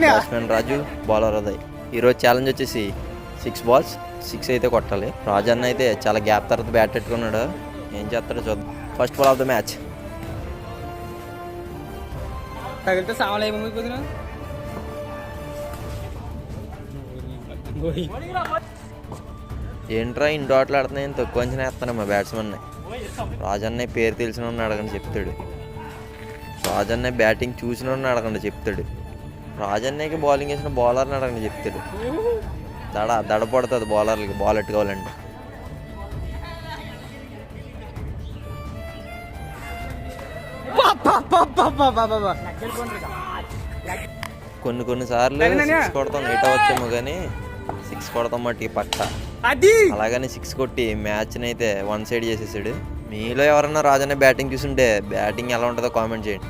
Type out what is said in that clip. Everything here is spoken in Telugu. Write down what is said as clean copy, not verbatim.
బ్యాట్స్మెన్ రాజు, బౌలర్ ఉదయ్. ఈరోజు ఛాలెంజ్ వచ్చేసి 6 balls 6 అయితే కొట్టాలి. రాజు అన్న అయితే చాలా గ్యాప్ తర్వాత బ్యాట్ పెట్టుకున్నాడు. ఏం చేస్తాడో చూద్దాం. First ball of the match. తగిలితే సావలేమో కొద్దిగా. ఏంట్రా ఇన్ని డాట్లు ఆడుతున్నాయని తక్కువ అంచనా వేస్తాను మా బ్యాట్స్మెన్. రాజన్నయ్య పేరు తెలిసిన అడగండి చెప్తాడు. రాజన్నయ్య బ్యాటింగ్ చూసిన అడగండి చెప్తాడు. రాజన్నయ్యకి బౌలింగ్ వేసిన బౌలర్ని అడగండి చెప్తాడు. దడ పడుతుంది బౌలర్లకి బాల్ ఎట్టుకోవాలంటే. కొన్నిసార్లు 6 కొడతాం లేట్ అవచ్చేమో కానీ 6 కొడతాం మట్టి పక్క. అలాగని 6 కొట్టి మ్యాచ్ని అయితే 1 side చేసేసాడు. మీలో ఎవరన్నా రాజన్న బ్యాటింగ్ చూసుంటే బ్యాటింగ్ ఎలా ఉంటుందో కామెంట్ చేయండి.